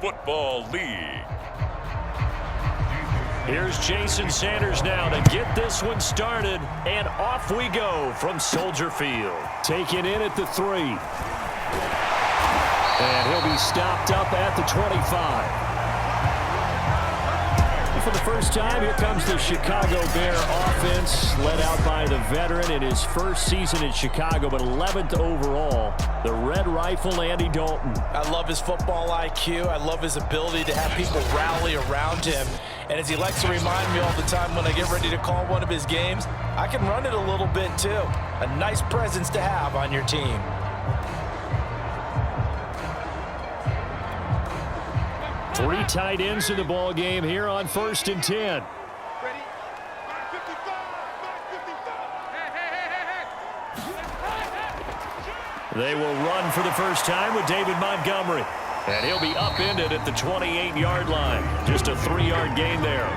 Football League. Here's Jason Sanders now to get this one started, and off we go from Soldier Field. Taken in at the 3. And he'll be stopped up at the 25. For the first time, here comes the Chicago Bear offense, led out by the veteran in his first season in Chicago, but 11th overall, the Red Rifle, Andy Dalton. I love his football IQ. I love his ability to have people rally around him. And as he likes to remind me all the time when I get ready to call one of his games, I can run it a little bit too. A nice presence to have on your team. Three tight ends in the ball game here on 1st and 10. They will run for the first time with David Montgomery. And he'll be upended at the 28-yard line. Just a 3-yard gain there.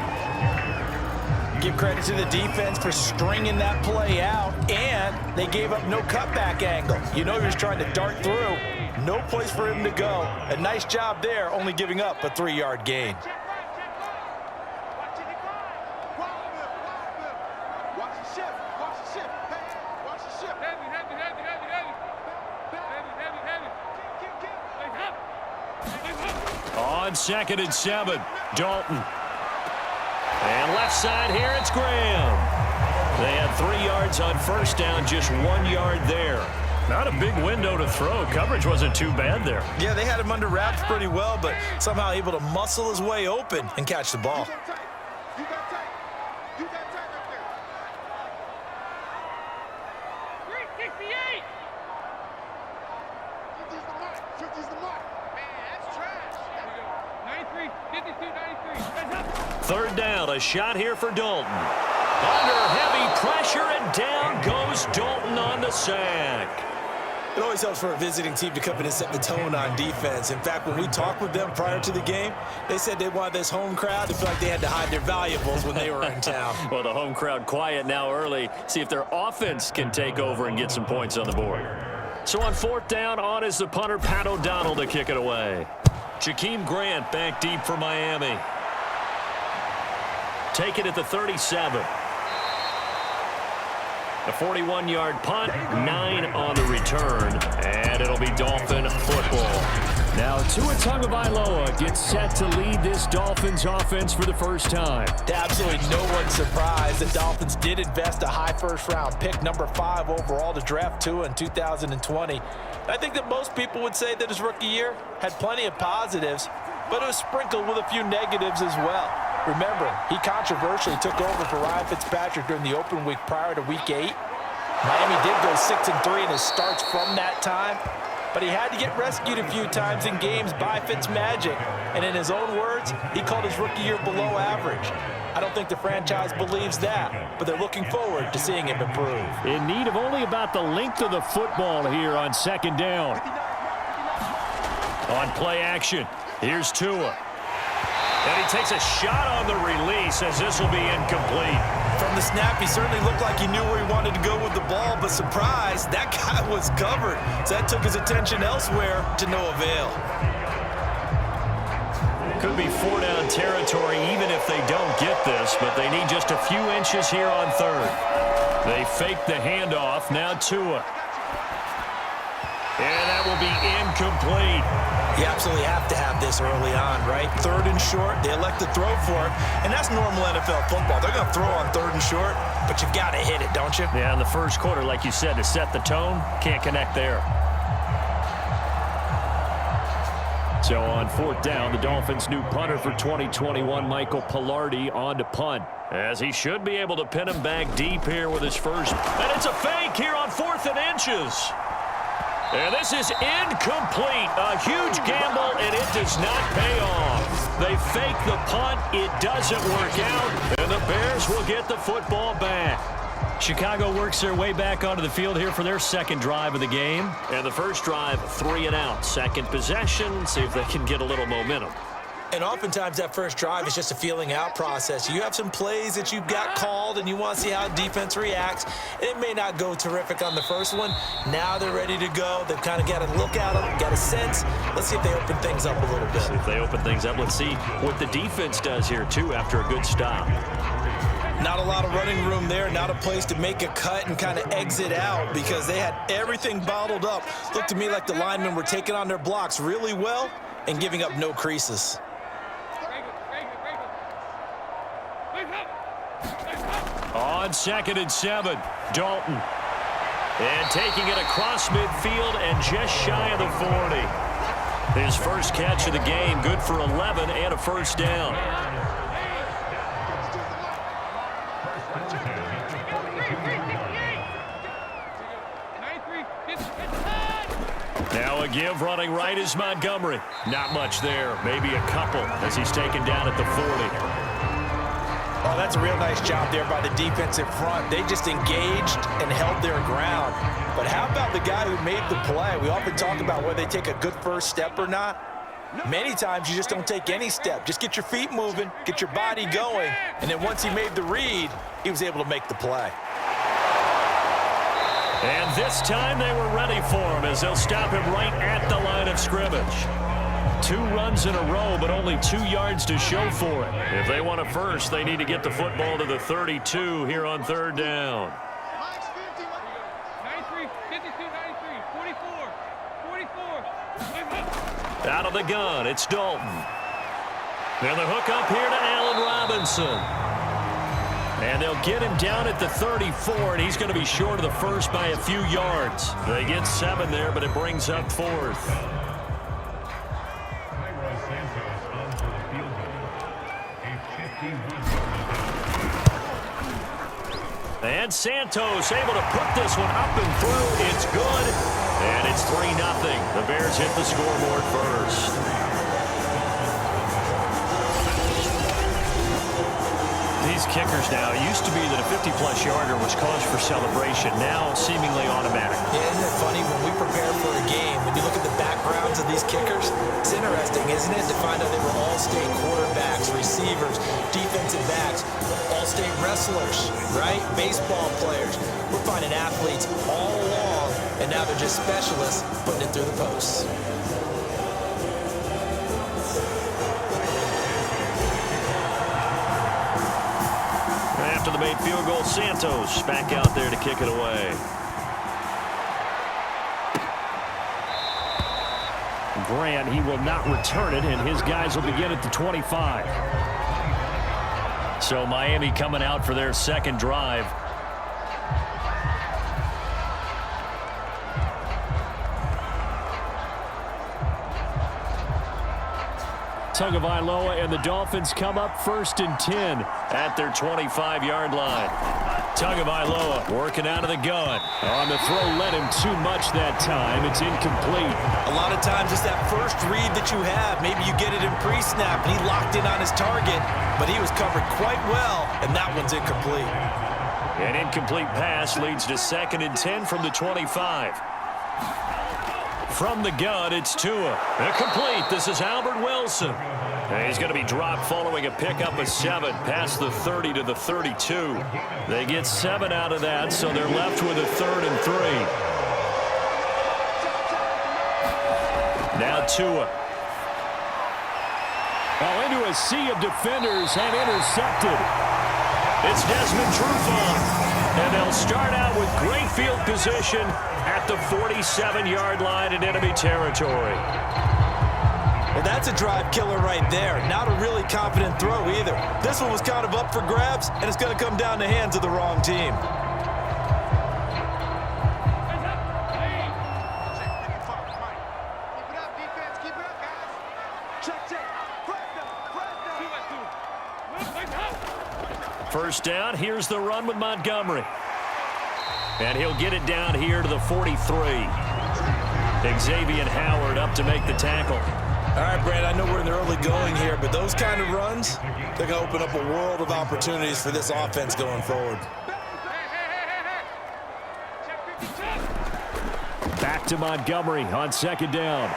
Give credit to the defense for stringing that play out, and they gave up no cutback angle. You know he was trying to dart through. No place for him to go. A nice job there, only giving up a 3-yard gain. On 2nd and 7, Dalton. And left side here, it's Graham. They had 3 yards on first down, just 1 yard there. Not a big window to throw. Coverage wasn't too bad there. Yeah, they had him under wraps pretty well, but somehow able to muscle his way open and catch the ball. Third down, a shot here for Dalton. Under heavy pressure, and down goes Dalton on the sack. It always helps for a visiting team to come in and set the tone on defense. In fact, when we talked with them prior to the game, they said they wanted this home crowd to feel like they had to hide their valuables when they were in town. Well, the home crowd quiet now early. See if their offense can take over and get some points on the board. So on 4th down, on is the punter, Pat O'Donnell, to kick it away. Jakeem Grant back deep for Miami. Take it at the 37. A 41-yard punt, 9 on the return, and it'll be Dolphin football. Now Tua Tagovailoa gets set to lead this Dolphins offense for the first time. To absolutely no one's surprise, the Dolphins did invest a high first-round pick, number 5 overall, to draft Tua in 2020. I think that most people would say that his rookie year had plenty of positives, but it was sprinkled with a few negatives as well. Remember, he controversially took over for Ryan Fitzpatrick during the open week prior to Week 8. Miami did go 6-3 in his starts from that time, but he had to get rescued a few times in games by Fitzmagic. And in his own words, he called his rookie year below average. I don't think the franchise believes that, but they're looking forward to seeing him improve. In need of only about the length of the football here on 2nd down. On play action, here's Tua. And he takes a shot on the release as this will be incomplete. From the snap, he certainly looked like he knew where he wanted to go with the ball, but surprise, that guy was covered. So that took his attention elsewhere to no avail. Could be 4-down territory even if they don't get this, but they need just a few inches here on 3rd. They fake the handoff, now Tua. And that will be incomplete. You absolutely have to have this early on, right? 3rd and short, they elect to throw for it, and that's normal NFL football. They're going to throw on 3rd and short, but you've got to hit it, don't you? Yeah, in the first quarter, like you said, to set the tone, can't connect there. So on 4th down, the Dolphins' new punter for 2021, Michael Palardy, on to punt, as he should be able to pin him back deep here with his first. And it's a fake here on 4th and inches. And this is incomplete. A huge gamble, and it does not pay off. They fake the punt. It doesn't work out, and the Bears will get the football back. Chicago works their way back onto the field here for their 2nd drive of the game. And the first drive, 3 and out. 2nd possession, see if they can get a little momentum. And oftentimes that first drive is just a feeling out process. You have some plays that you've got called and you want to see how defense reacts. It may not go terrific on the first one. Now they're ready to go. They've kind of got a look at them, got a sense. Let's see if they open things up a little bit. See if they open things up. Let's see what the defense does here, too, after a good stop. Not a lot of running room there, not a place to make a cut and kind of exit out because they had everything bottled up. Looked to me like the linemen were taking on their blocks really well and giving up no creases. On 2nd and 7, Dalton. And taking it across midfield and just shy of the 40. His first catch of the game, good for 11 and a first down. Now a give running right is Montgomery. Not much there, maybe a couple as he's taken down at the 40. Oh, that's a real nice job there by the defensive front. They just engaged and held their ground. But how about the guy who made the play? We often talk about whether they take a good first step or not. Many times you just don't take any step. Just get your feet moving, get your body going, and then once he made the read, he was able to make the play. And this time they were ready for him as they'll stop him right at the line of scrimmage. 2 runs in a row, but only 2 yards to show for it. If they want a first, they need to get the football to the 32 here on 3rd down. 93, 52, 93, 44, 44. Out of the gun, it's Dalton. And the hook up here to Allen Robinson. And they'll get him down at the 34, and he's going to be short of the first by a few yards. They get 7 there, but it brings up 4th. And Santos able to put this one up and through. It's good, and it's 3-0. The Bears hit the scoreboard first. These kickers now, it used to be that a 50-plus yarder was cause for celebration. Now seemingly automatic. Yeah, isn't it funny when we prepare for a game, when you look at the backgrounds of these kickers, it's interesting, isn't it, to find out they were all-state quarterbacks, receivers, defensive backs, all-state wrestlers, right? Baseball players. We're finding athletes all along, and now they're just specialists putting it through the posts. After the made field goal, Santos back out there to kick it away. Grant, he will not return it, and his guys will begin at the 25. So Miami coming out for their second drive. Tagovailoa and the Dolphins come up 1st and 10 at their 25-yard line. Tagovailoa working out of the gun. On the throw, led him too much that time. It's incomplete. A lot of times it's that first read that you have. Maybe you get it in pre-snap, and he locked in on his target, but he was covered quite well, and that one's incomplete. An incomplete pass leads to 2nd and 10 from the 25. From the gun, it's Tua. Complete. This is Albert Wilson. And he's going to be dropped following a pickup of 7 past the 30 to the 32. They get 7 out of that, so they're left with a 3rd and 3. Now Tua. Well, into a sea of defenders and intercepted. It's Desmond Trufant. And they'll start out with great field position at the 47-yard line in enemy territory. Well, that's a drive killer right there. Not a really confident throw either. This one was kind of up for grabs, and it's going to come down the hands of the wrong team. First down, here's the run with Montgomery. And he'll get it down here to the 43. Xavier Howard up to make the tackle. All right, Brad, I know we're in the early going here, but those kind of runs, they're going to open up a world of opportunities for this offense going forward. Back to Montgomery on 2nd down.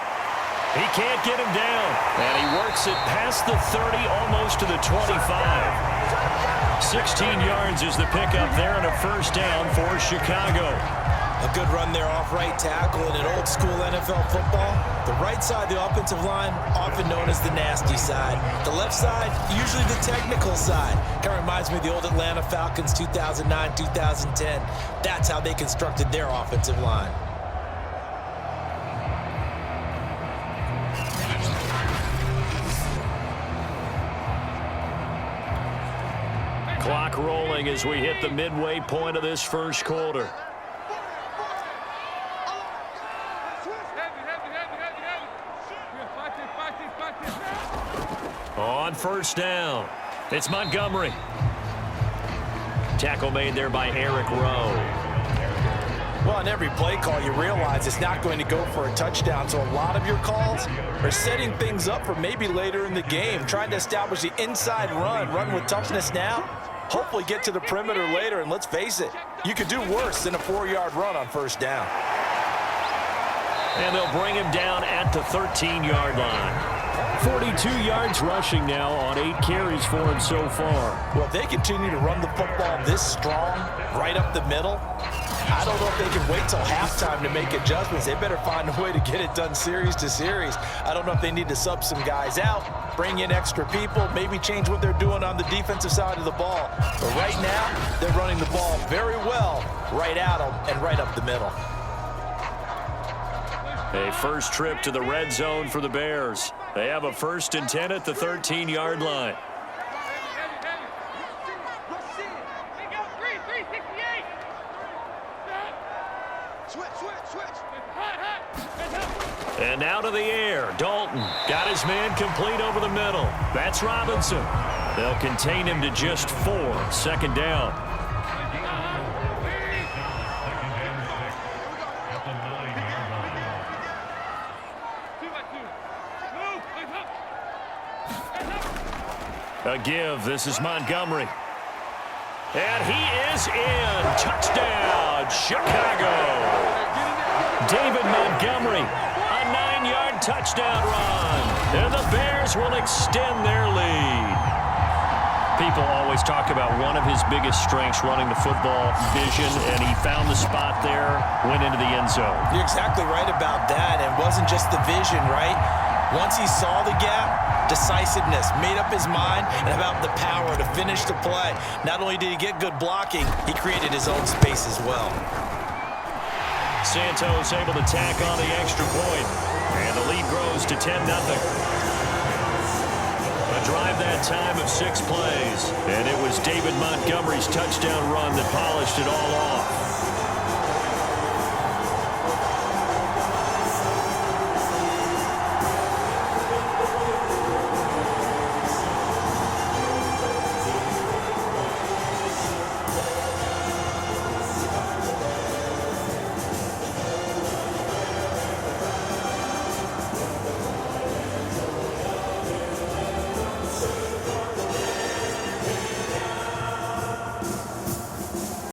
He can't get him down. And he works it past the 30, almost to the 25. 16 yards is the pickup there and a first down for Chicago. A good run there off right tackle in an old school NFL football. The right side, the offensive line, often known as the nasty side. The left side, usually the technical side. Kind of reminds me of the old Atlanta Falcons 2009, 2010. That's how they constructed their offensive line. Clock rolling as we hit the midway point of this first quarter. On first down, it's Montgomery. Tackle made there by Eric Rowe. Well, on every play call, you realize it's not going to go for a touchdown, so a lot of your calls are setting things up for maybe later in the game, trying to establish the inside run with toughness now, hopefully get to the perimeter later, and let's face it, you could do worse than a 4-yard run on first down. And they'll bring him down at the 13-yard line. 42 yards rushing now on 8 carries for him so far. Well, if they continue to run the football this strong, right up the middle, I don't know if they can wait till halftime to make adjustments. They better find a way to get it done series to series. I don't know if they need to sub some guys out, bring in extra people, maybe change what they're doing on the defensive side of the ball. But right now, they're running the ball very well right at them and right up the middle. A first trip to the red zone for the Bears. They have a 1st and 10 at the 13-yard line. And now to the air. Dalton got his man complete over the middle. That's Robinson. They'll contain him to just 4. 2nd down. A give. This is Montgomery. And he is in. Touchdown, Chicago. David Montgomery, a 9-yard touchdown run. And the Bears will extend their lead. People always talk about one of his biggest strengths running the football, vision, and he found the spot there, went into the end zone. You're exactly right about that. It wasn't just the vision, right? Once he saw the gap, decisiveness, made up his mind, and about the power to finish the play. Not only did he get good blocking, he created his own space as well. Santos able to tack on the extra point, and the lead grows to 10-0. A drive that time of 6 plays, and it was David Montgomery's touchdown run that polished it all off.